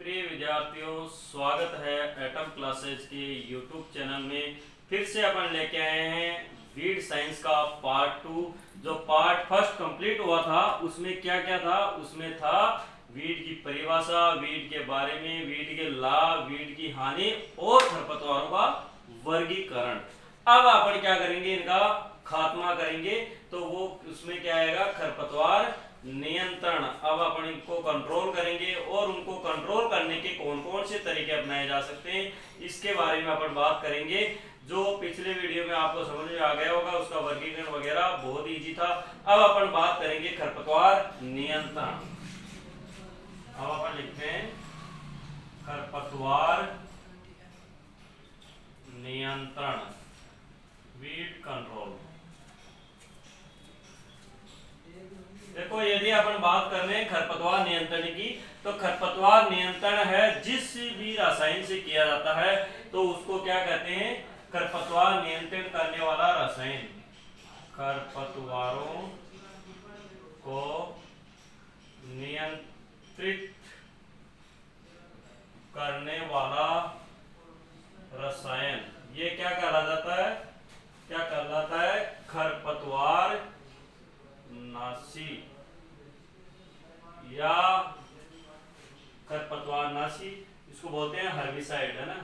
प्रिय विद्यार्थियों, स्वागत है एटम क्लासेज के यूट्यूब चैनल में। फिर से अपन लेके आए हैं वीड साइंस का पार्ट 2। जो पार्ट फर्स्ट कंप्लीट हुआ था उसमें क्या क्या था? उसमें था वीड की परिभाषा, वीड के बारे में, वीड के लाभ, वीड की हानि और खरपतवारों का वर्गीकरण। अब अपन क्या करेंगे, इनका खात्मा करेंगे। तो वो उसमें क्या आएगा? खरपतवार नियंत्रण। अब अपन इनको कंट्रोल करेंगे और उनको कंट्रोल करने के कौन कौन से तरीके अपनाए जा सकते हैं, इसके बारे में अपन बात करेंगे। जो पिछले वीडियो में आपको समझ में आ गया होगा, उसका वर्गीकरण वगैरह बहुत इजी था। अब अपन बात करेंगे खरपतवार नियंत्रण। अब अपन लिखते हैं खरपतवार नियंत्रण, वीड कंट्रोल। देखो, यदि अपन बात कर रहे हैं खरपतवार नियंत्रण की, तो खरपतवार नियंत्रण है जिस भी रसायन से किया जाता है तो उसको क्या कहते हैं? खरपतवार नियंत्रण करने वाला रसायन। खरपतवारों को नियंत्रित करने वाला रसायन, ये क्या कहला जाता है? क्या कहलाता है? खरपतवार नाशी या खरपतवार नाशी। इसको बोलते हैं हर्बिसाइड, है ना?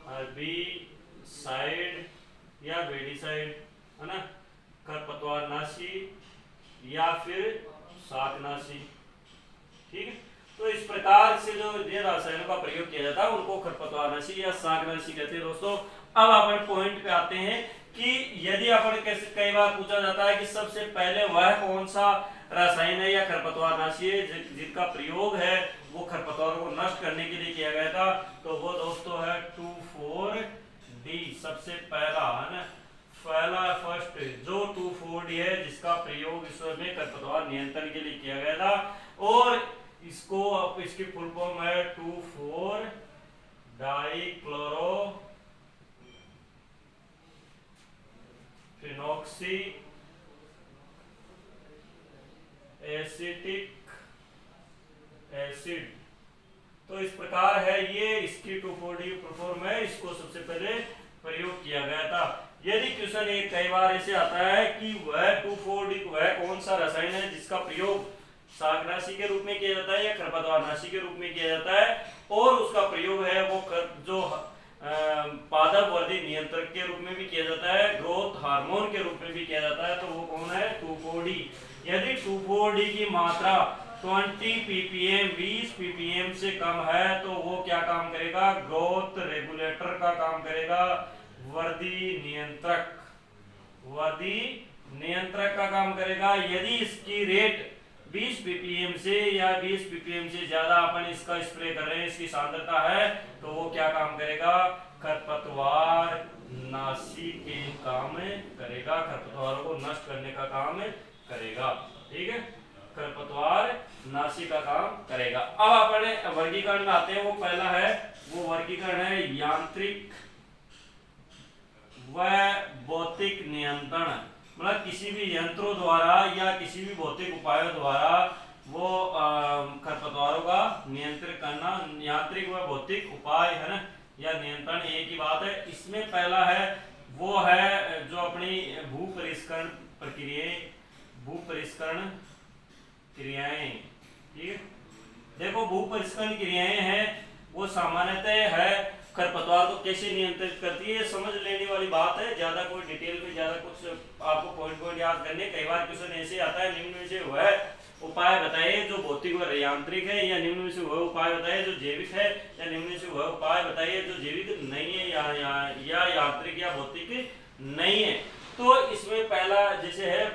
हर्बिसाइड या वेडिसाइड, है ना? खरपतवार नाशी या फिर शाकनाशी। ठीक है, तो इस प्रकार से जो ये रसायनों का प्रयोग किया जाता है उनको खरपतवार नाशी या शाकनाशी कहते हैं दोस्तों। अब अपन पॉइंट पे आते हैं कि यदि अपन कैसे कई बार पूछा जाता है कि सबसे पहले वह कौन सा रसायन है या खरपतवार नाशी है जिनका प्रयोग है वो खरपतवारों को नष्ट करने के लिए किया गया था, तो वो दोस्तों है 2,4-D। सबसे पहला, है ना, पहला फर्स्ट जो 2,4-D है जिसका प्रयोग इस में खरपतवार नियंत्रण के लिए किया गया था। और इसको इसकी फुल फॉर्म है 2,4-डाइक्लोरो फिनॉक्सी एसिटिक एसिड। तो इस प्रकार है ये, इसकी 2,4-D फॉर्म है, इसको सबसे पहले प्रयोग किया गया था। यदि क्वेश्चन एक कई बार ऐसे आता है कि वह 2,4-D वह कौन सा रसायन है जिसका प्रयोग शाकनाशी के रूप में किया जाता है या खरपतवार नाशी के रूप में किया जाता है और उसका प्रयोग है वो जो पादप वर्धी नियंत्रक के रूप में भी किया जाता है, ग्रोथ हार्मोन के रूप में भी किया जाता है, तो वो कौन है? 2,4-D। यदि 2,4-D की मात्रा 20 ppm 20 ppm से कम है तो वो क्या काम करेगा? ग्रोथ रेगुलेटर का काम करेगा, वर्धी नियंत्रक का काम करेगा। यदि इसकी रेट 20 ppm से या 20 ppm से ज्यादा अपन इसका स्प्रे कर रहे हैं, इसकी सांद्रता है, तो वो क्या काम करेगा? खरपतवार नाशी के काम करेगा, खरपतवारों को नष्ट करने का काम करेगा। ठीक है, खरपतवार नाशी का काम करेगा। अब अपन वर्गीकरण में आते हैं। वो पहला है, वो वर्गीकरण है यांत्रिक व भौतिक नियंत्रण। मतलब किसी भी यंत्रों द्वारा या किसी भी भौतिक उपायों द्वारा वो खरपतवारों का नियंत्रण करना। यांत्रिक व भौतिक उपाय, है ना, या नियंत्रण एक ही बात है। इसमें पहला है वो है जो अपनी भूपरिष्करण प्रक्रियाएं, भूपरिष्करण क्रियाएं। ठीक है, देखो भूपरिष्करण क्रियाएं हैं वो सामान्यतः है खरपतवार को कैसे नियंत्रित करती है, समझ लेने वाली बात है। ज्यादा कोई डिटेल में ज्यादा कुछ आपको पॉइंट याद करने। कई बार क्वेश्चन ऐसे आता है, निम्न में से वह उपाय बताइए जो भौतिक व यांत्रिक है, या निम्न में से वह उपाय बताइए जो जैविक है, या निम्न में से वह उपाय बताइए जो जैविक नहीं है या यांत्रिक या भौतिक नहीं है। तो इसमें पहला जैसे है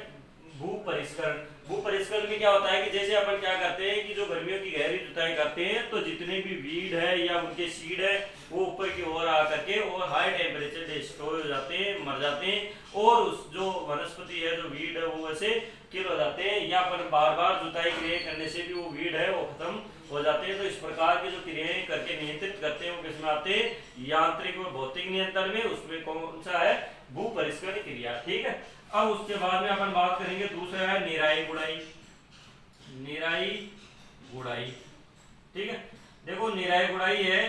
भूपरिष्करण। भूपरिष्करण में क्या होता है कि जैसे अपन क्या करते हैं कि जो गर्मियों की गहरी जुताई करते हैं तो जितने भी वीड है या उनके सीड है वो ऊपर की ओर आकर के और हाई टेम्परेचर पे स्टोर हो जाते हैं, मर जाते हैं, और उस जो वनस्पति है, जो वीड है, वो वैसे किल हो जाते हैं, या अपन बार बार जुताई क्रियाएं करने से भी वो वीड है वो खत्म हो जाते हैं। तो इस प्रकार की जो क्रियाएं करके नियंत्रित करते हैं वो किसमें आते हैं? यांत्रिक व भौतिक नियंत्रण में। उसमें कौन सा है? भूपरिष्करण क्रिया। ठीक है, अब उसके बाद में अपन बात करेंगे दूसरा है निराई गुड़ाई। निराई गुड़ाई ठीक है। देखो निराई गुड़ाई है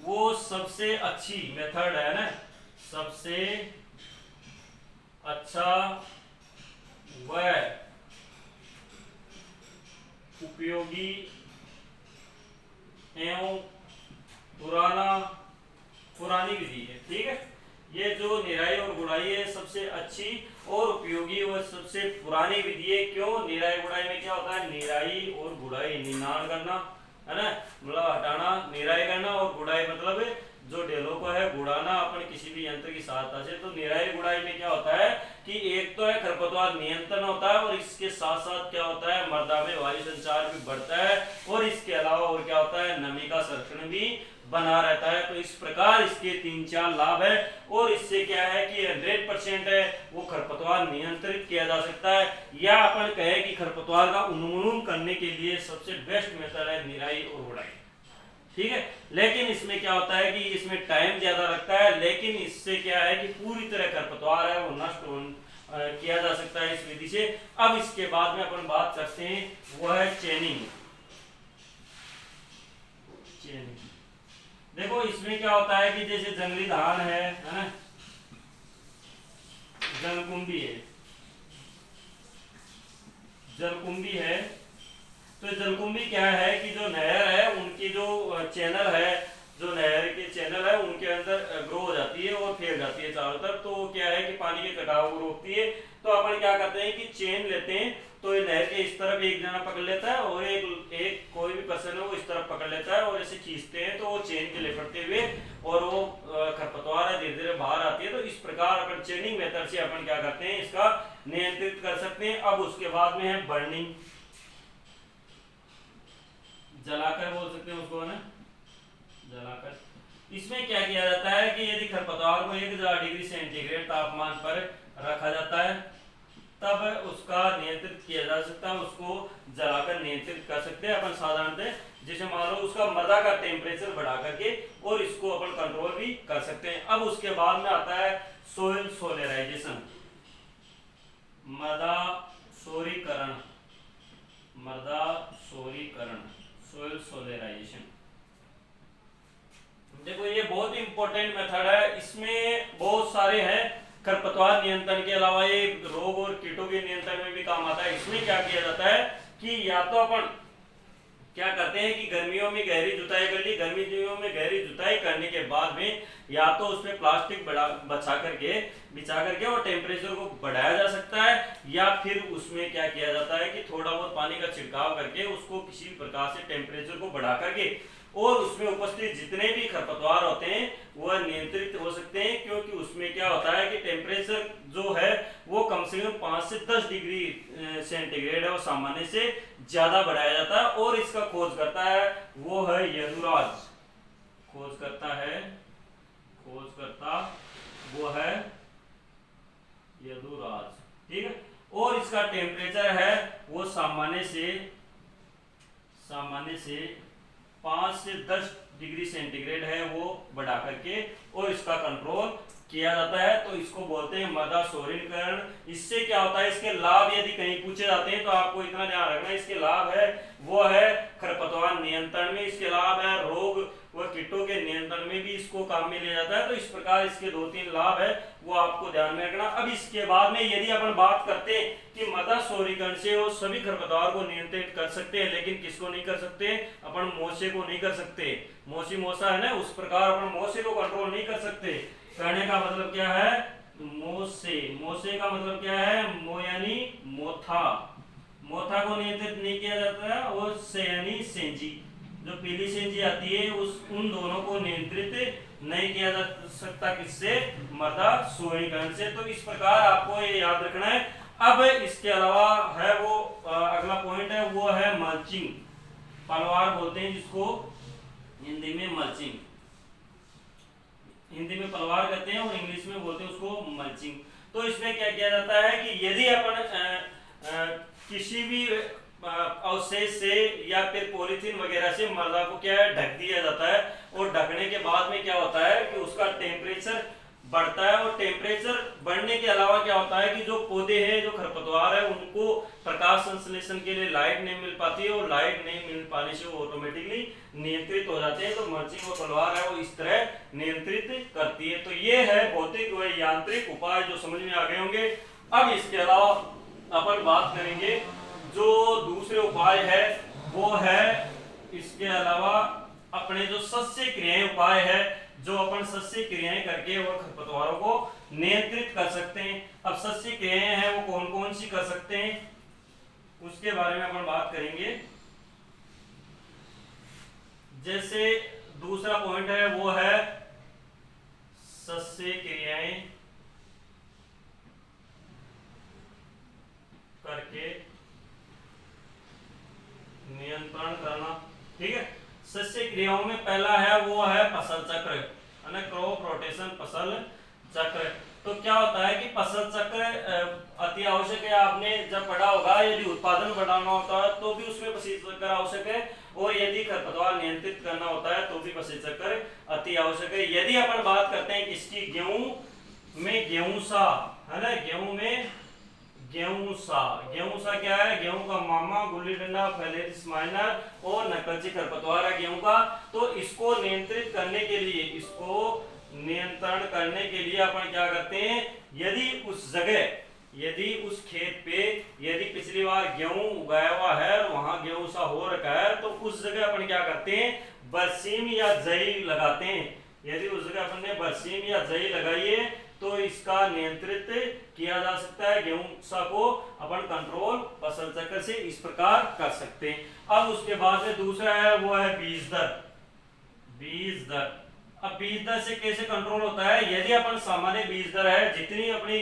वो सबसे अच्छी मेथड है ना, सबसे अच्छा व उपयोगी एवं पुरानी विधि है। ठीक है, ये जो निराई और गुड़ाई है सबसे अच्छी और उपयोगी और सबसे पुरानी विधि है। क्यों? निराई गुड़ाई में क्या होता है, निराई और गुड़ाई, निनाण करना है ना, मतलब हटाना, निराई करना, और गुड़ाई मतलब जो डेलों को है गुड़ाना अपन किसी भी यंत्र की सहायता से। तो निराई गुड़ाई में क्या होता है कि एक तो है खरपतवार नियंत्रण होता है, और इसके साथ साथ क्या होता है, मृदा में वायु संचार भी बढ़ता है, और इसके अलावा और क्या होता है, नमी का संरक्षण भी बना रहता है। तो इस प्रकार इसके 3-4 लाभ है, और इससे क्या है कि 100% है वो खरपतवार नियंत्रित किया जा सकता है, या अपन कहे कि खरपतवार का उन्मूलन करने के लिए सबसे बेस्ट मेथड है निराई और गुड़ाई। ठीक है, लेकिन इसमें क्या होता है कि इसमें टाइम ज्यादा लगता है, लेकिन इससे क्या है कि पूरी तरह खरपतवार है वो नष्ट किया जा सकता है इस विधि से। अब इसके बाद में अपन बात करते हैं वो है चेनिंग। देखो इसमें क्या होता है कि जैसे जंगली धान है ना, जलकुंभी है, जलकुंभी है। तो जलकुंभी क्या है कि जो नहर है उनकी जो चैनल है, जो नहर के चैनल है उनके अंदर ग्रो हो जाती है और फैल जाती है चारों तरफ। तो क्या है कि पानी के कटाव को रोकती है। तो अपन क्या करते हैं कि चेन लेते हैं, तो ये नहर के इस तरफ एक जना पकड़ लेता है और एक कोई भी पर्सन है वो इस तरफ पकड़ लेता है, और ऐसे खींचते हैं तो वो चेन के लिपटते हुए और वो खरपतवार है धीरे धीरे बाहर आती है। तो इस प्रकार अपन चेनिंग मेथड से अपन क्या करते हैं, इसका नियंत्रित कर सकते हैं। अब उसके बाद में है बर्निंग, जलाकर बोल सकते हैं उसको ना, जलाकर। इसमें क्या किया जाता है कि यदि खरपतवार को 1000 डिग्री सेंटीग्रेड तापमान पर रखा जाता है तब उसका नियंत्रित किया जा सकता है, उसको जलाकर नियंत्रित कर सकते हैं अपन साधारणतः। जैसे मान लो उसका मृदा का टेम्परेचर बढ़ा करके, और इसको अपन कंट्रोल भी कर सकते हैं। अब उसके बाद में आता है सोइल सोलराइजेशन, मृदा सोरीकरण, मृदा सोरीकरण, सोइल सोलराइजेशन। देखो ये बहुत ही इंपॉर्टेंट मेथड है, इसमें बहुत सारे हैं। खरपतवार नियंत्रण के अलावा ये रोग और कीटों के नियंत्रण में भी काम आता है। इसमें क्या किया जाता है कि या तो अपन क्या करते हैं कि गर्मियों में गहरी जुताई कर ली, गर्मियों में गहरी जुताई करने के बाद में या तो उसमें प्लास्टिक बिछा करके और टेम्परेचर को बढ़ाया जा सकता है, या फिर उसमें क्या किया जाता है कि थोड़ा बहुत पानी का छिड़काव करके उसको किसी भी प्रकार से टेम्परेचर को बढ़ा करके और उसमें उपस्थित जितने भी खरपतवार होते हैं वह नियंत्रित हो सकते हैं। क्योंकि उसमें क्या होता है कि टेम्परेचर जो है वो कम से कम 5 से 10 डिग्री सेंटीग्रेड है, वो सामान्य से ज्यादा बढ़ाया जाता है। और इसका खोज करता है वो है यदुराज, खोज करता वो है यदुराज। ठीक है, और इसका टेम्परेचर है वो सामान्य से 5 से 10 डिग्री सेंटीग्रेड है वो बढ़ा करके और इसका कंट्रोल किया जाता है। तो इसको बोलते हैं मृदा सोरीकरण। इससे क्या होता है, इसके लाभ यदि कहीं पूछे जाते हैं तो आपको इतना ध्यान रखना, इसके लाभ है वो है खरपतवार नियंत्रण में, इसके लाभ है रोग व कीटों के नियंत्रण में भी इसको काम में लिया जाता है। तो इस प्रकार इसके 2-3 लाभ है वो आपको ध्यान में रखना। अब इसके बाद में यदि अपन बात करते हैं कि मृदा सोरीकरण से वो सभी खरपतवार को नियंत्रित कर सकते हैं, लेकिन किसको नहीं कर सकते, अपन मोसे को नहीं कर सकते। मोसा है ना, उस प्रकार अपन मोसे को कंट्रोल नहीं कर सकते। कहने का मतलब क्या है, मोसे का मतलब क्या है, मो यानी मोथा को नियंत्रित नहीं किया जाता है, और से यानी सेंजी, जो पीली सेंजी आती है उन दोनों को नियंत्रित नहीं किया जा सकता, किससे, मृदा सोरीकरण से। तो इस प्रकार आपको ये याद रखना है। अब इसके अलावा है वो अगला पॉइंट है वो है मल्चिंग, पलवार बोलते हैं जिसको हिंदी में मल्चिंग, हिंदी में पलवार कहते हैं और इंग्लिश में बोलते हैं उसको मल्चिंग। तो इसमें क्या किया जाता है कि यदि अपन किसी भी अवशेष से या फिर पॉलीथीन वगैरह से मृदा को क्या है ढक दिया जाता है, और ढकने के बाद में क्या होता है कि उसका टेम्परेचर बढ़ता है। और टेम्परेचर बढ़ने के अलावा क्या होता है कि जो पौधे हैं, जो खरपतवार है, उनको प्रकाश संश्लेषण के लिए लाइट नहीं मिल पाती है, और लाइट नहीं मिल पाने से वो ऑटोमेटिकली नियंत्रित हो जाते हैं। तो मल्चिंग और पलवार है वो इस तरह नियंत्रित करती है। तो ये है भौतिक व यांत्रिक उपाय जो समझ में आ गए होंगे। अब इसके अलावा अपन बात करेंगे जो दूसरे उपाय है, वो है इसके अलावा अपने जो सस्य क्रियाएं उपाय है, जो अपन सस्य क्रियाएं करके वो खरपतवारों को नियंत्रित कर सकते हैं। अब सस्य क्रियाएं हैं वो कौन कौन सी कर सकते हैं, उसके बारे में अपन बात करेंगे। जैसे दूसरा पॉइंट है वो है सस्य क्रियाएं करके नियंत्रण करना। ठीक है, सस्य क्रियाओं में पहला है वो है फसल चक्र, है ना, क्रॉप रोटेशन, फसल चक्र। तो क्या होता है कि फसल चक्र अति आवश्यक है। आपने जब पढ़ा होगा, यदि उत्पादन बढ़ाना होता है तो भी उसमें फसल चक्र आवश्यक है, और यदि खरपतवार नियंत्रित करना होता है तो भी फसल चक्र अति आवश्यक है। यदि अपन बात करते हैं किसकी, गेहूं में गेहूंसा, है ना, गेहूं में गेहूंसा। गेहूंसा क्या है, गेहूं का मामा, गुल्ली डंडा, फेलेरिस माइनर और नकलची खरपतवार है गेहूं का। तो इसको नियंत्रित करने के लिए, इसको नियंत्रण करने के लिए अपन क्या करते हैं, यदि उस जगह, यदि उस खेत पे यदि पिछली बार गेहूं उगाया हुआ है और वहां गेहूंसा हो रखा है, तो उस जगह अपन क्या करते हैं, बरसीम या जई लगाते हैं। यदि उस जगह अपन ने बरसीम या जई लगाई है तो इसका नियंत्रित किया जा सकता है। गेहूंसा को अपन कंट्रोल फसल चक्र से इस प्रकार कर सकते हैं। अब उसके बाद में दूसरा है वो है बीज दर। बीज दर, अब बीज दर से कैसे कंट्रोल होता है, यदि अपन सामान्य बीज दर है, जितनी अपनी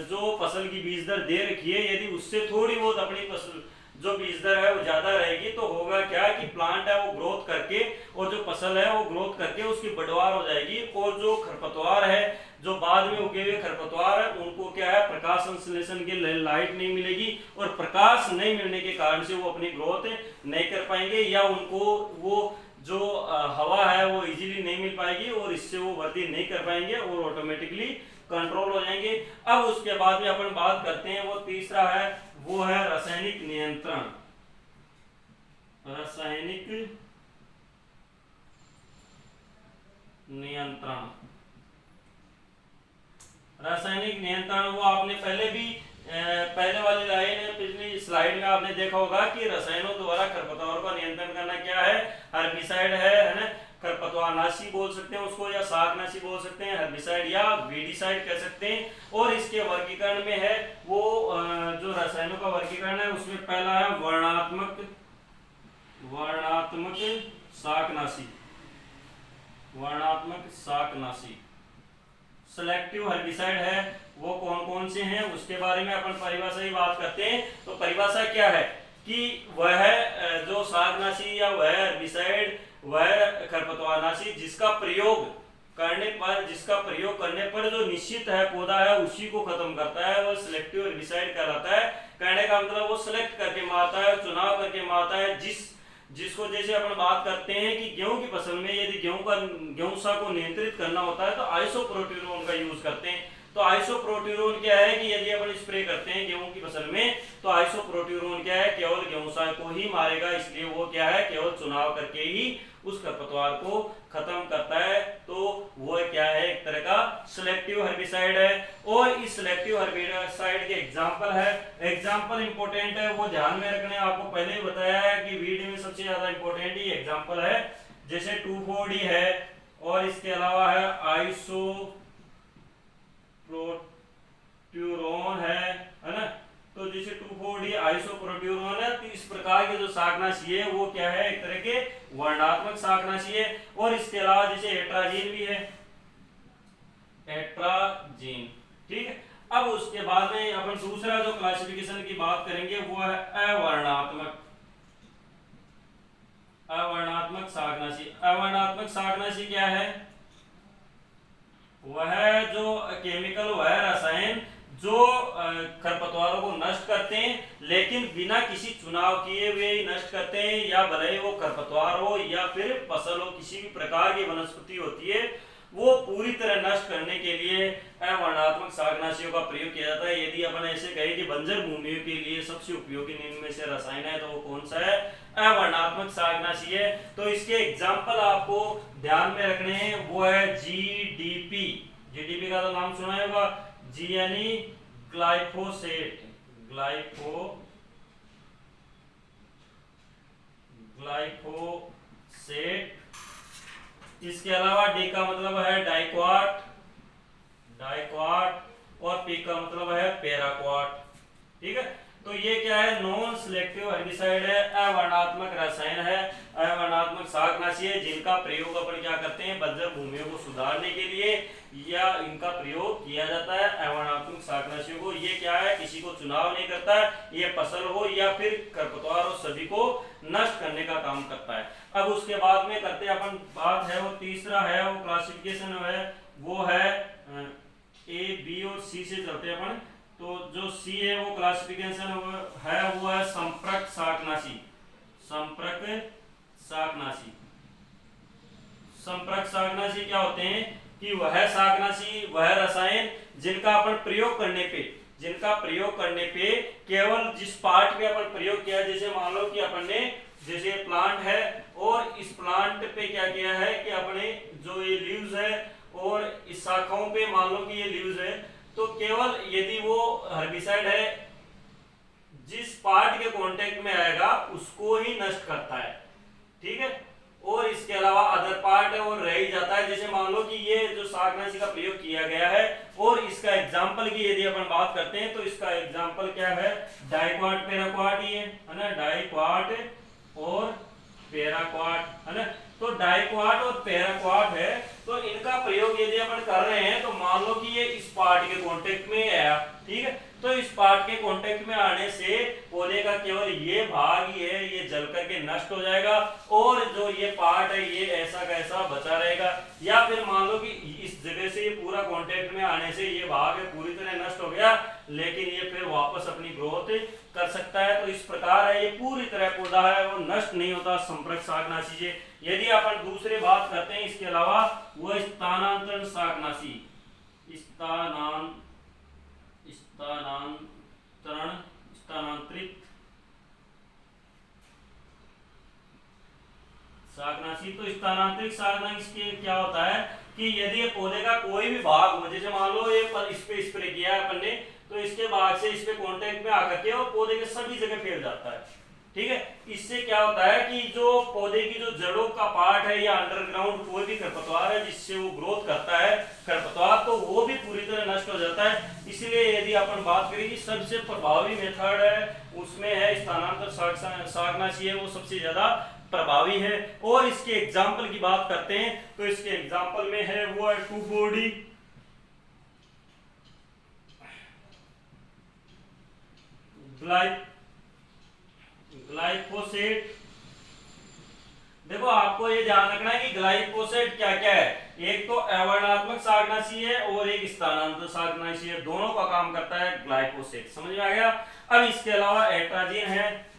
जो फसल की बीज दर दे रखी है, यदि उससे थोड़ी बहुत अपनी फसल जो बीज दर है वो ज्यादा रहेगी, तो होगा क्या कि प्लांट है वो ग्रोथ करके, और जो फसल है वो ग्रोथ करके उसकी बढ़वार हो जाएगी। और जो खरपतवार है, जो बाद में उगे हुए खरपतवार है, उनको क्या है, प्रकाश संश्लेषण के लिए लाइट नहीं मिलेगी, और प्रकाश नहीं मिलने के कारण से वो अपनी ग्रोथ नहीं कर पाएंगे, या उनको वो जो हवा है वो इजीली नहीं मिल पाएगी, और इससे वो वृद्धि नहीं कर पाएंगे और ऑटोमेटिकली कंट्रोल हो जाएंगे। अब उसके बाद में अपन बात करते हैं, वो तीसरा है वो है रासायनिक नियंत्रण। रासायनिक नियंत्रण, रासायनिक नियंत्रण वो आपने पहले भी पहले वाली लाइन, पिछली स्लाइड में आपने देखा होगा कि रसायनों द्वारा खरपतवारों का नियंत्रण करना क्या है, हर्बिसाइड है ना, खरपतवारनाशी बोल सकते हैं उसको, या शाकनाशी बोल सकते हैं, हर्बिसाइड या वीडिसाइड कह सकते हैं। और इसके वर्गीकरण में है वो जो रसायनों का वर्गीकरण है, उसमें पहला है वर्णात्मक, वर्णात्मक शाकनाशी, वर्णात्मक शाकनाशी। सिलेक्टिव हर्बिसाइड है वो कौन कौन से हैं, उसके बारे में अपन परिभाषा ही बात करते हैं। तो परिभाषा क्या है कि वह जो शाकनाशी या वह हर्बिसाइड, वह खरपतवारनाशी जिसका प्रयोग करने पर, जिसका प्रयोग करने पर जो निश्चित है पौधा है उसी को खत्म करता है, वो सिलेक्टिव हर्बिसाइड कहलाता है। कहने का मतलब वो सिलेक्ट करके मारता है, चुनाव करके मारता है, जिसको जैसे अपन बात करते हैं कि गेहूं की फसल में यदि गेहूंसा को नियंत्रित करना होता है तो आइसोप्रोट्यूरोन का यूज करते हैं। तो आइसोप्रोट्यूरोन क्या है कि यदि अपन स्प्रे करते हैं गेहूं की फसल में, तो आइसोप्रोट्यूरोन क्या है, केवल गेहूंसा को ही मारेगा, इसलिए वो क्या है, केवल चुनाव करके ही उस खरपतवार को खत्म करता है। तो वो क्या है, एक तरह का सिलेक्टिव हर्बिसाइड है। और इस सिलेक्टिव हर्बिसाइड के एग्जांपल है, एग्जांपल इंपॉर्टेंट है, वो ध्यान में रखने, आपको पहले ही बताया है कि वीडियो में सबसे ज्यादा इंपॉर्टेंट ही एग्जांपल है। जैसे 2,4-D है, और इसके अलावा है आइसोप्रोट्यूरोन है ना। तो जैसे 2,4-D आइसोप्रोट्यूरोन है, तो इस प्रकार के जो शाकनाशी है वो क्या है, एक तरह के वर्णात्मक शाकनाशी है। और इसके अलावा जैसे एट्राजीन भी है, एट्राजीन, ठीक है। अब उसके बाद में अपन दूसरा जो क्लासिफिकेशन की बात करेंगे वो है अवर्णात्मक, अवर्णात्मक शाकनाशी। अवर्णात्मक शाकनाशी क्या है, वह जो केमिकल, वह रसायन जो खरपतवारों को नष्ट करते हैं, लेकिन बिना किसी चुनाव किए हुए ही नष्ट करते हैं, या भले ही वो खरपतवार हो या फिर फसल हो, किसी भी प्रकार की वनस्पति होती है वो पूरी तरह नष्ट करने के लिए अवर्णात्मक शाकनाशियों का प्रयोग किया जाता है। यदि अपन ऐसे कहें कि बंजर भूमियों के लिए सबसे उपयोगी निम्न में से रसायन है तो वो कौन सा है? अवर्णात्मक शाकनाशी है। तो इसके एग्जाम्पल आपको ध्यान में रखने हैं, वो है जीडीपी। जीडीपी का तो नाम सुना होगा, जी यानी ग्लाइफोसेट, ग्लाइफोसेट। इसके अलावा डी का मतलब है डाइक्वाट, और पी का मतलब है पैराक्वाट। ठीक है, तो ये क्या है? नॉन सिलेक्टिव हेर्बिसाइड है, अवर्णात्मक रसायन है, अवर्णात्मक शाकनाशी है, जिनका प्रयोग अपन क्या करते हैं? बंजर भूमियों को सुधारने के लिए या इनका प्रयोग किया जाता है अवर्णात्मक शाकनाशियों को। ये क्या है? किसी को चुनाव नहीं करता है, ये फसल हो या फिर खरपतवार हो, सभी को नष्ट करने का काम करता है। अब उसके बाद में करते हैं अपन बात है, वो तीसरा है, वो क्लासिफिकेशन है, वो है ए बी और सी से चलते हैं अपन। तो जो सी है वो क्लासिफिकेशन है, वो है संपर्क शाकनाशी। संपर्क शाकनाशी क्या होते हैं? कि वह शाकनाशी, वह रसायन जिनका अपन प्रयोग करने पे केवल जिस पार्ट पे अपन प्रयोग किया, जैसे मान लो कि अपन ने, जैसे प्लांट है और इस प्लांट पे क्या किया है कि अपने जो ये लीव्स है और इस शाखाओं पे मान लो कि ये लीव्स है, तो केवल यदि वो हर्बिसाइड है जिस पार्ट के कांटेक्ट में आएगा उसको ही नष्ट करता है। ठीक है, और इसके अलावा अदर पार्ट है और रह ही जाता है। जैसे मान लो कि ये जो शाकनाशी का प्रयोग किया गया है और इसका एग्जाम्पल की यदि अपन बात करते हैं तो इसका एग्जाम्पल क्या है? डाइक्वाट पैराक्वाट ही है ना, डाइक्वाट और पैराक्वाट है ना। तो डाइक्वाट और पैराक्वाट है, तो इनका प्रयोग यदि अपन कर रहे हैं तो मान लो कि ये इस पार्ट के कांटेक्ट में आया, ठीक है, तो इस पार्ट के कांटेक्ट में आने से पौधे का केवल ये भाग ही है, ये जल करके नष्ट हो जाएगा और जो ये पार्ट है ये ऐसा का ऐसा बचा रहेगा। या फिर मान लो कि इस जगह से ये पूरा कांटेक्ट में आने से ये भाग है पूरी तरह नष्ट हो गया, लेकिन ये फिर वापस अपनी ग्रोथ कर सकता है। तो इस प्रकार है, ये पूरी तरह पौधा है वो नष्ट नहीं होता संपर्क शाकनाशी से। यदि अपन दूसरे बात करते हैं इसके अलावा, वो स्थानांतरण शाकनाशी, स्थानांतरित शाकनाशी। तो स्थानांतरित शाकनाशी के क्या होता है कि यदि पौधे का कोई भी भाग हो, जैसे मान लो ये इस पे स्प्रे किया है अपन ने, तो इसके भाग से इस पे कांटेक्ट में आकर के और पौधे के सभी जगह फैल जाता है। ठीक है, इससे क्या होता है कि जो पौधे की जो जड़ों का पार्ट है या अंडरग्राउंड कोई भी खरपतवार है जिससे वो ग्रोथ करता है खरपतवार, तो वो भी पूरी तरह नष्ट हो जाता है। इसलिए यदि अपन बात करें कि सबसे प्रभावी मेथड है उसमें है स्थानांतरण शाकनाशी है, वो सबसे ज्यादा प्रभावी है। और इसके एग्जाम्पल की बात करते हैं तो इसके एग्जाम्पल में है वो है 2,4-D, ग्लाइफोसेट। देखो आपको ये ध्यान रखना है कि ग्लाइफोसेट क्या क्या है, एक तो अवर्णात्मक शाकनाशी है और एक स्थानांतरण शाकनाशी है, दोनों का काम करता है ग्लाइफोसेट। समझ में आ गया? अब इसके अलावा एट्राजीन है,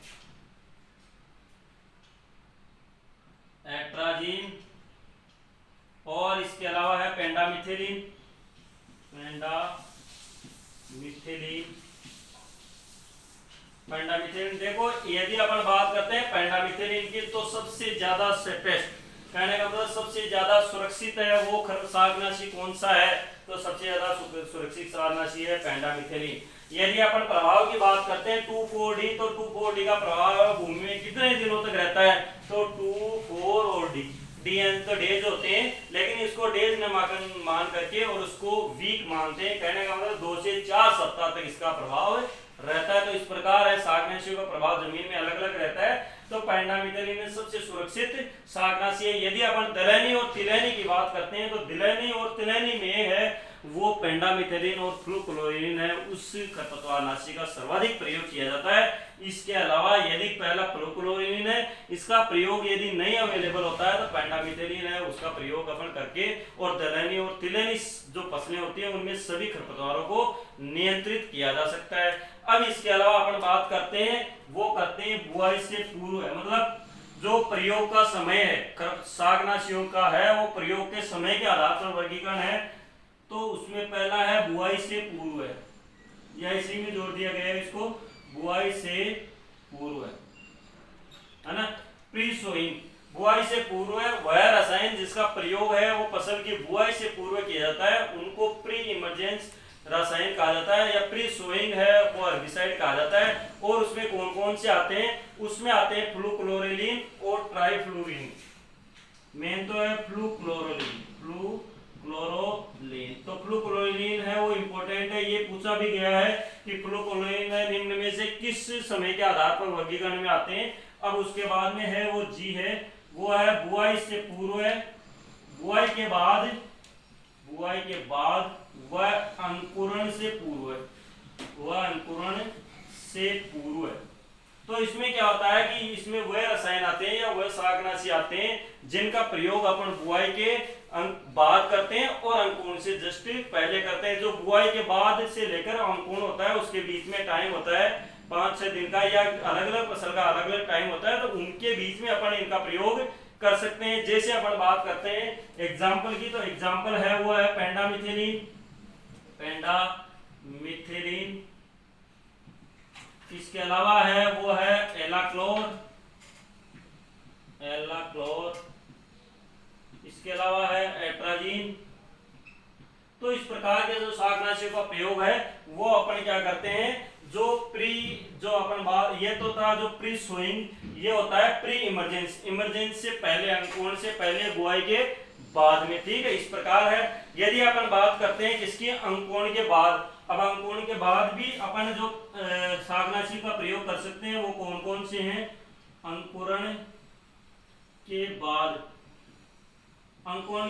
और इसके अलावा है पेंडामिथेलिन। पेंडामिथेलिन देखो, यदि अपन बात करते हैं पेंडामिथेलिन की, तो सबसे ज्यादा सेफेस्ट, कहने का मतलब सबसे ज्यादा सुरक्षित है वो शाकनाशी कौन सा है? तो सबसे ज्यादा सुरक्षित शाकनाशी है पेंडामिथेलिन। यदि अपन प्रभाव की बात करते हैं 2,4-D, तो 2,4-D का प्रभाव भूमि में कितने दिनों तक रहता है? तो 2, 4 और डी, तो डेज होते हैं, लेकिन इसको डेज न मान करके और उसको वीक मानते हैं। कहने का मतलब 2 से 4 सप्ताह तक इसका प्रभाव रहता है। तो इस प्रकार है शाकनाशियों का प्रभाव जमीन में अलग अलग रहता है। तो पेंडामिथेलिन में सबसे सुरक्षित शाकनाशी है। यदि अपन दिलैनी और तिलैनी की बात करते हैं तो दिलैनी और तिलैनी में है वो पेंडामिथेलिन और फ्लुक्लोरीन है, उस खरपतवारनाशी का सर्वाधिक प्रयोग किया जाता है। इसके अलावा यदि पहला फ्लुक्लोरीन है, इसका प्रयोग यदि नहीं अवेलेबल होता है तो पेंडामिथेलिन है उसका प्रयोग अपन करके, और दिलैनी और तिलैनी जो फसलें होती है उनमें सभी खरपतवारों को नियंत्रित किया जा सकता है। अब इसके अलावा अपन बात करते हैं, वो करते हैं बुआई से पूर्व है, मतलब जो प्रयोग का समय है शाकनाशियों का है वो प्रयोग के समय के आधार पर वर्गीकरण है। तो उसमें पहला है बुआई से पूर्व है, या इसी में जोड़ दिया गया है इसको, बुआई से पूर्व है ना। प्री सोइंग, बुआई से पूर्व है वह रसायन जिसका प्रयोग है वो फसल की बुआई से पूर्व किया जाता है, उनको प्री इमर्जेंस रासायन कहा जाता है, या प्री सोइंग है वो हर्बिसाइड कहा जाता है। और उसमें कौन कौन से आते हैं, उसमें आते हैं फ्लूक्लोरिलीन और ट्राइफ्लूरिन। मेन तो है फ्लूक्लोरोलीन, तो फ्लूक्लोरिलीन है वो इंपॉर्टेंट है, ये पूछा भी गया है कि फ्लूक्लोरिलीन निम्न में से किस समय के आधार पर वर्गीकरण में आते हैं। अब उसके बाद में है वो जी है, वो है बुआई से पूर्व है, बुआई के बाद वह अंकुरण से पूर्व है, वह अंकुरण से पूर्व है। तो इसमें क्या होता है कि इसमें वह रसायन आते हैं या वह शाकनाशी आते हैं जिनका प्रयोग अपन बुआई के बाद करते हैं और अंकुरण से जस्ट पहले करते हैं। जो बुआई के बाद से लेकर अंकुरण होता है उसके बीच में टाइम होता है 5-6 दिन का, या अलग अलग फसल का अलग अलग टाइम होता है, तो उनके बीच में अपन इनका प्रयोग कर सकते हैं। जैसे अपन बात करते हैं एग्जाम्पल की, तो एग्जाम्पल है वो है पेंडामिथेलिन, इसके अलावा है वो है एलाक्लोर, इसके अलावा है एट्राजीन। तो इस प्रकार के जो शाकनाशियों का प्रयोग है वो अपन क्या करते हैं, जो अपन ये तो था जो प्री सोइंग, ये होता है प्री इमरजेंस से पहले, अंकुरण से पहले, बुआई के बाद में, ठीक है। इस प्रकार है। यदि अपन बात करते हैं किसकी, अंकुरण के बाद, अब अंकुरण के बाद भी अपन जो शाकनाशी का प्रयोग कर सकते हैं वो कौन कौन से हैं। अंकुरण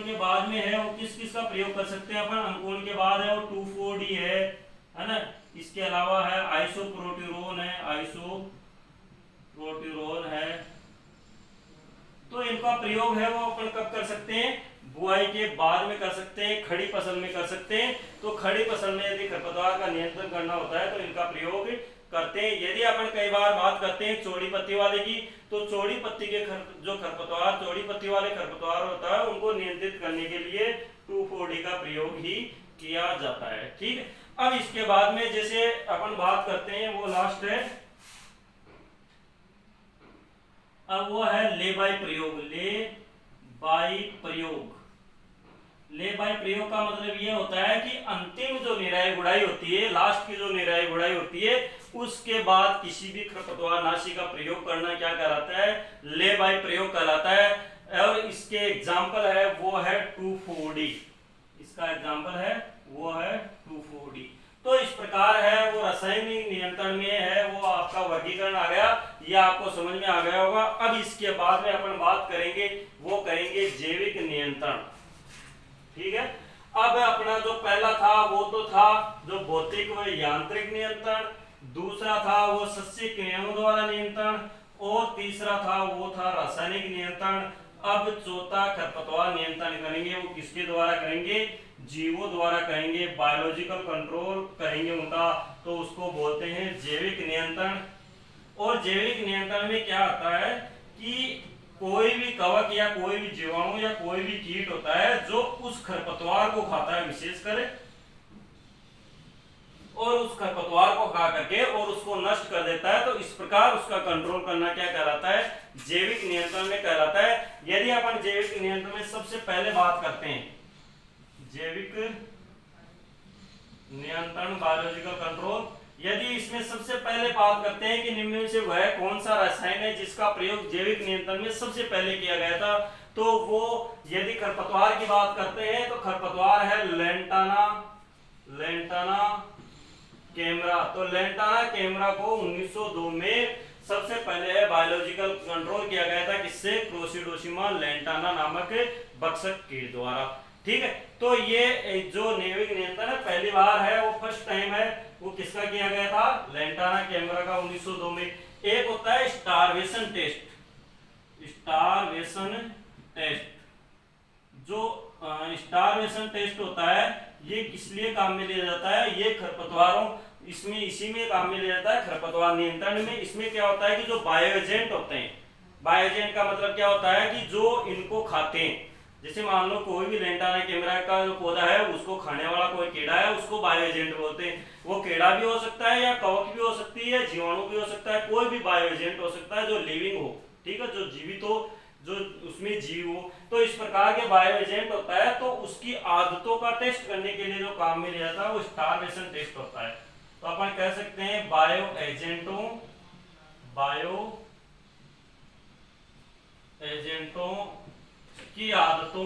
के बाद में है वो किस किस का प्रयोग कर सकते हैं अपन। अंकुरण के बाद है वो 2,4-D है ना। इसके अलावा है आइसोप्रोट्यूरोन है, तो इनका प्रयोग है वो अपन कब कर सकते हैं, बुआई के बाद में कर सकते हैं, खड़ी फसल में कर सकते हैं। तो खड़ी फसल में यदि खरपतवार का नियंत्रण करना होता है तो इनका प्रयोग करते हैं। यदि अपन कई बार बात करते हैं चौड़ी पत्ती वाले की, तो चौड़ी पत्ती के जो खरपतवार, चौड़ी पत्ती वाले खरपतवार होता है उनको नियंत्रित करने के लिए 2,4-D का प्रयोग ही किया जाता है, ठीक है। अब इसके बाद में जैसे अपन बात करते हैं वो लास्ट है, अब वो है ले बाई प्रयोग का मतलब ये होता है कि अंतिम जो निराई गुड़ाई होती है, लास्ट की जो निराई गुड़ाई होती है, उसके बाद किसी भी खरपतवार नाशी का प्रयोग करना क्या कहलाता है, ले बाई प्रयोग कहलाता है। और इसके एग्जाम्पल है वो है 2,4-D, इसका एग्जाम्पल है वो है 2,4-D। तो इस प्रकार है वो रासायनिक नियंत्रण में है वो आपका वर्गीकरण आ गया, यह आपको समझ में आ गया होगा। अब इसके बाद में अपन बात करेंगे वो करेंगे जैविक नियंत्रण, ठीक है। अब अपना जो पहला था वो तो था जो भौतिक व यांत्रिक नियंत्रण, दूसरा था वो सस्य क्रियाओं द्वारा नियंत्रण, और तीसरा था वो था रासायनिक नियंत्रण। अब चौथा खरपतवार नियंत्रण करेंगे, वो किसके द्वारा करेंगे, जीवों द्वारा करेंगे, बायोलॉजिकल कंट्रोल करेंगे उनका, तो उसको बोलते हैं जैविक नियंत्रण। और जैविक नियंत्रण में क्या आता है कि कोई भी कवक या कोई भी जीवाणु या कोई भी कीट होता है जो उस खरपतवार को खाता है विशेषकर, और उस खरपतवार को खा करके और उसको नष्ट कर देता है, तो इस प्रकार उसका कंट्रोल करना क्या कहलाता है, जैविक नियंत्रण में कहलाता है। यदि अपन जैविक नियंत्रण में सबसे पहले बात करते हैं जैविक नियंत्रण, बायोलॉजिकल कंट्रोल, यदि इसमें सबसे पहले बात करते हैं कि निम्न में से वह कौन सा रसायन है जिसका प्रयोग जैविक नियंत्रण में सबसे पहले किया गया था, तो वो यदि खरपतवार की बात करते हैं तो खरपतवार है लेंटाना कैमरा। तो लेंटाना कैमरा को 1902 में सबसे पहले बायोलॉजिकल कंट्रोल किया गया था, किससे, क्लोस्ट्रीडियोमा लेंटाना नामक बक्सक कीट द्वारा, ठीक है। तो ये जो जैविक नियंत्रण है पहली बार है, वो फर्स्ट टाइम है, वो किसका किया गया था, लेंटाना कैमरा का 1902 में। एक होता है स्टारवेशन टेस्ट, जो स्टारवेशन टेस्ट होता है ये किस लिए काम में लिया जाता है, ये खरपतवारों इसी में काम में लिया जाता है खरपतवार नियंत्रण में। इसमें क्या होता है कि जो बायो एजेंट होते हैं, बायो एजेंट का मतलब क्या होता है कि जो इनको खाते हैं, जैसे मान लो कोई भी लेंटाना कैमरा का जो पौधा है उसको खाने वाला कोई कीड़ा है, उसको बायो एजेंट बोलते हैं। वो कीड़ा भी हो सकता है या कवक भी हो सकती है, जीवाणु भी हो सकता है, कोई भी बायो एजेंट हो सकता है जो लिविंग हो, ठीक है, जो जीवित हो, जो उसमें जीव हो। तो इस प्रकार के बायो एजेंट होता है, तो उसकी आदतों का टेस्ट करने के लिए जो काम में लिया जाता है वो स्टारवेशन टेस्ट होता है। तो अपन कह सकते हैं बायो एजेंटों की आदतों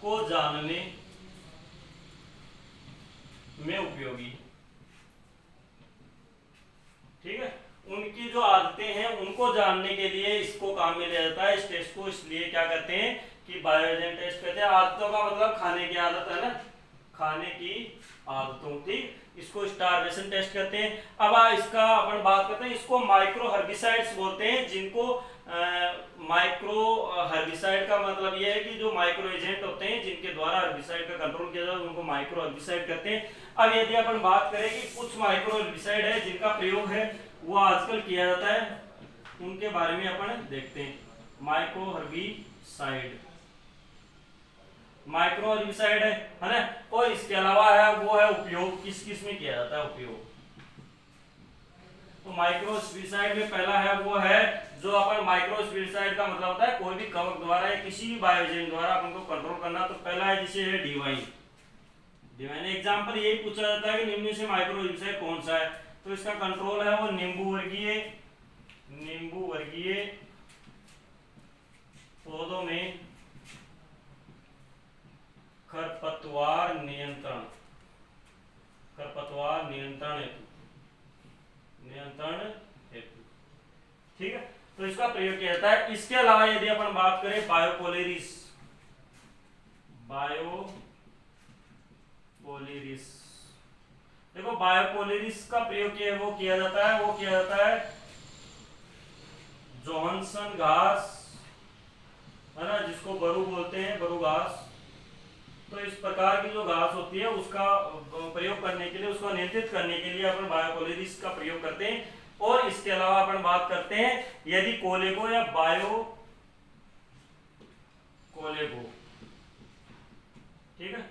को जानने में उपयोगी, ठीक है। उनकी जो आदतें हैं उनको जानने के लिए इसको काम में लिया जाता है, इस टेस्ट को इसलिए क्या कहते हैं कि बायो एजेंट टेस्ट कहते हैं। आदतों का मतलब खाने की आदत है ना, खाने की आदतों, ठीक, इसको स्टारवेशन टेस्ट करते हैं। अब इसका अपन बात करते हैं, इसको माइक्रो हर्बिसाइड्स बोलते हैं, जिनको माइक्रो हर्बिसाइड का मतलब यह है कि जो माइक्रो एजेंट होते हैं जिनके द्वारा हर्बिसाइड का कंट्रोल किया जाए उनको माइक्रो हर्बिसाइड कहते हैं। अब यदि अपन बात करें कि कुछ माइक्रो हर्बिसाइड है जिनका प्रयोग है वो आजकल किया जाता है, उनके बारे में अपन देखते हैं। माइक्रो हर्बिसाइड है ना। और इसके अलावा है वो है उपयोग, किस किस में किया जाता है उपयोग। तो माइक्रोस्पीसाइड में पहला है वो है, जो अपन माइक्रोस्पीसाइड का मतलब होता है कोई भी कवक द्वारा या किसी भी बायो एजेंट द्वारा अपन को कंट्रोल करना। तो पहला है जिसे है डिवाइन एग्जांपल यही पूछा जाता है कि निम्न से माइक्रोस्पीसाइड कौन सा है। तो इसका कंट्रोल है वो नींबू वर्गीय पौधों में खरपतवार नियंत्रण हेतु, ठीक है। तो इसका प्रयोग किया जाता है। इसके अलावा यदि अपन बात करें बायोपोलेरिस, देखो बायोपोलेरिस का प्रयोग किया जाता है जोहानसन घास है ना, जिसको बरू बोलते हैं, बरू घास। तो इस प्रकार की जो घास होती है उसका प्रयोग करने के लिए, उसको नियंत्रित करने के लिए अपन बायोपोलेरिस का प्रयोग करते हैं। और इसके अलावा अपन बात करते हैं यदि कोलेगो या कोलेगो, ठीक है।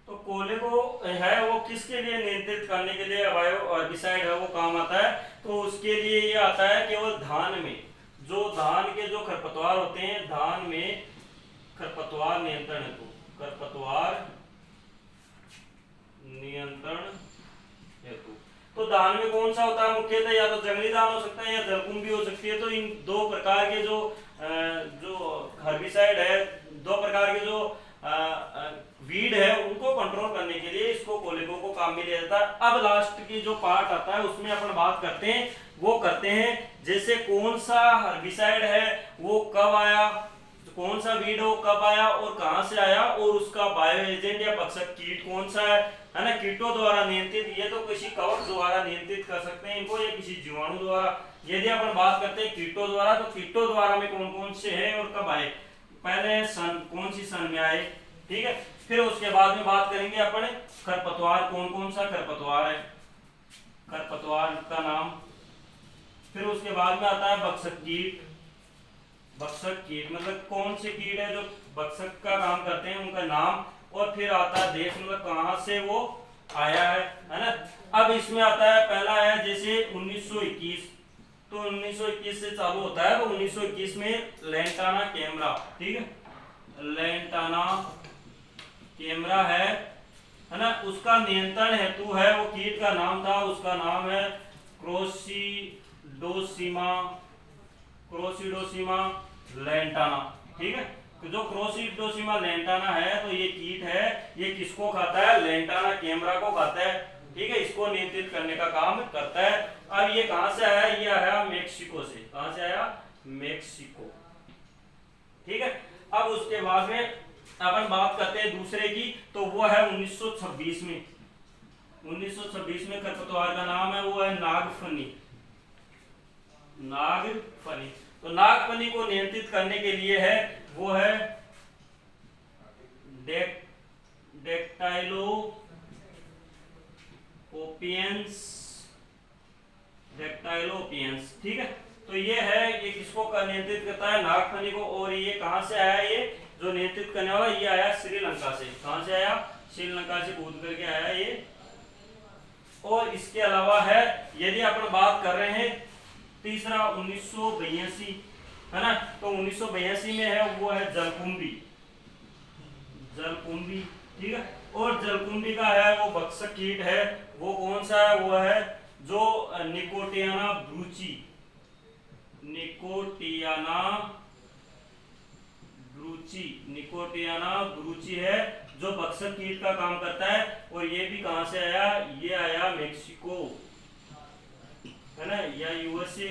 तो कोलेगो है वो किसके लिए नियंत्रित करने के लिए बायो हर्बिसाइड है वो काम आता है। तो उसके लिए ये आता है केवल धान में, जो धान के जो खरपतवार होते हैं, धान में खरपतवार नियंत्रण हेतु। तो धान में कौन सा होता है मुख्यतः, या तो जंगली धान हो सकता है या जलकुंभी भी हो सकती है। तो इन दो प्रकार के जो हर्बिसाइड है, दो प्रकार के जो वीड है उनको कंट्रोल करने के लिए इसको कोलेगो को काम में लिया जाता है। अब लास्ट की जो पार्ट आता है उसमें अपन बात करते हैं जैसे कौन सा हर्बिसाइड है वो कब आया, कौन सा वीड हो कब आया और कहां से आया, और उसका बायो एजेंट या भक्षक कीट कौन सा है ना। कीटों द्वारा नियंत्रित, ये तो किसी कवक द्वारा नियंत्रित कर सकते हैं इनको, या किसी जीवाणु द्वारा। यदि अपन बात करते हैं कीटों द्वारा, तो कीटों द्वारा में कौन कौन से हैं और कब आए। पहले कौन सी सन में आए, ठीक है। फिर उसके बाद में बात करेंगे अपन खरपतवार, कौन कौन सा खरपतवार है, खरपतवार का नाम। फिर उसके बाद में आता है भक्षक कीट मतलब कौन से कीट है जो भक्षक का काम करते हैं उनका नाम। और फिर आता है देश, मतलब कहां से वो आया है ना। अब इसमें आता है पहला है जैसे 1921, तो 1921 से चालू होता है। तो 1921 में लेंटाना कैमरा, ठीक है, लेंटाना कैमरा है ना, उसका नियंत्रण हेतु है वो कीट का नाम था, उसका नाम है क्रोसिडोसिमा लेंटाना, ठीक है। तो जो क्रोसिडोसिमा लेंटाना है तो ये कीट है, ये किसको खाता है, लेंटाना कैमरा को खाता है, ठीक है, इसको नियंत्रित करने का काम करता है। अब ये कहां से आया, ये आया मेक्सिको से, कहां से आया, मेक्सिको, ठीक है। अब उसके बाद में अपन बात करते हैं दूसरे की, तो वो है 1926 में। 1926 में खरपतवार का नाम है वो है नागफनी। तो नागफनी को नियंत्रित करने के लिए है वो है ओपियंस, डेक्टाइलोपियंस, ठीक है। तो ये है, ये किसको नियंत्रित करता है, नागफनी को। और ये कहां से आया, ये जो नियंत्रित करने वाला ये आया श्रीलंका से। कहां से आया, श्रीलंका से कूद करके आया ये। और इसके अलावा है, यदि अपन बात कर रहे हैं तीसरा 1982 है ना, तो 1982 में है वो है जलकुंभी, जलकुंभी, ठीक है। और जलकुंभी का है वो भक्षक कीट है, वो कौन सा है, वो है जो निकोटियाना ब्रूची, निकोटियाना ब्रूची, निकोटियाना ब्रूची है जो भक्षक कीट का काम करता है। और ये भी कहां से आया, ये आया मेक्सिको, है ना, या यूएसए,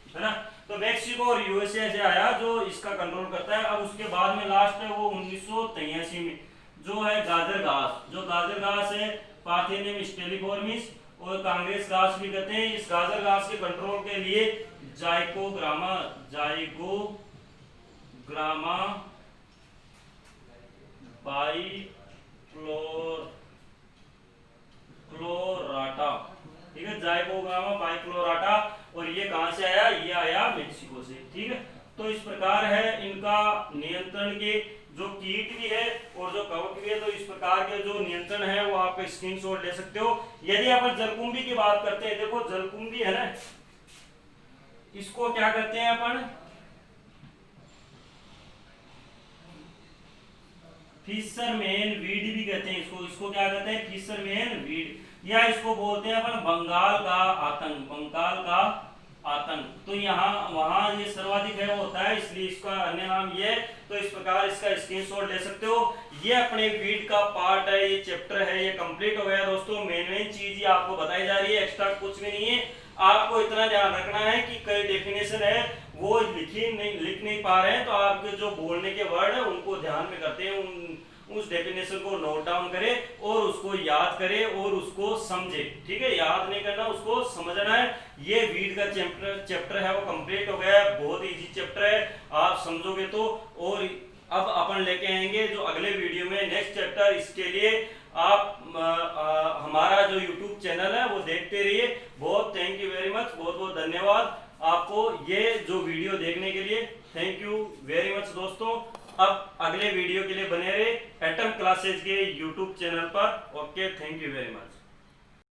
है ना। तो मेक्सिको और यूएसए से आया जो इसका कंट्रोल करता है। अब उसके बाद में लास्ट है वो 1983 में जो है गाजर घास, जो गाजर घास है पार्थेनियम स्टेलिफॉर्मिस और कांग्रेस घास भी कहते हैं। इस गाजर घास के कंट्रोल के लिए जाइकोग्रामा, जाइकोग्रामा बाइक्लोराटा, ठीक है, जाइकोग्रामा बाइक्लोराटा। और ये कहां से आया, ये आया मेक्सिको से, ठीक है। तो इस प्रकार है इनका नियंत्रण के जो कीट भी है और जो कवक भी है। तो इस प्रकार के जो नियंत्रण है वो आप स्क्रीनशॉट ले सकते हो। यदि अपन जलकुंभी की बात करते हैं, देखो जलकुंभी है ना, इसको क्या करते हैं अपन, फिशरमैन वीड भी कहते हैं इसको। इसको क्या कहते हैं, फिशरमैन वीड, या इसको बोलते हैं अपन बंगाल का आतंक, बंगाल का आतंक। तो यहाँ वहां ये सर्वाधिक है वो होता है, इसलिए इसका अन्य नाम ये। तो इस प्रकार इसका स्क्रीनशॉट ले सकते हो। ये अपने वीड का पार्ट है, ये चैप्टर है, ये कंप्लीट हो गया दोस्तों। मेन चीज ये आपको बताई जा रही है, एक्स्ट्रा कुछ भी नहीं है। आपको इतना ध्यान रखना है कि कई डेफिनेशन है वो लिख नहीं पा रहे हैं, तो आपके जो बोलने के वर्ड है उनको ध्यान में करते हैं, उस डेफिनेशन को नोट डाउन करें और उसको याद करें और उसको समझे, ठीक है। याद नहीं करना, उसको समझना है। ये वीड का चैप्टर है वो कंप्लीट हो गया है, बहुत इजी चैप्टर है, आप समझोगे तो। और अब अपन लेके आएंगे जो अगले वीडियो में नेक्स्ट चैप्टर। इसके लिए आप हमारा जो YouTube चैनल है वो देखते रहिए। बहुत थैंक यू वेरी मच, बहुत बहुत धन्यवाद आपको ये जो वीडियो देखने के लिए। थैंक यू वेरी मच दोस्तों। अब अगले वीडियो के लिए बने रहे एटम क्लासेज के YouTube चैनल पर। Okay, thank you very much.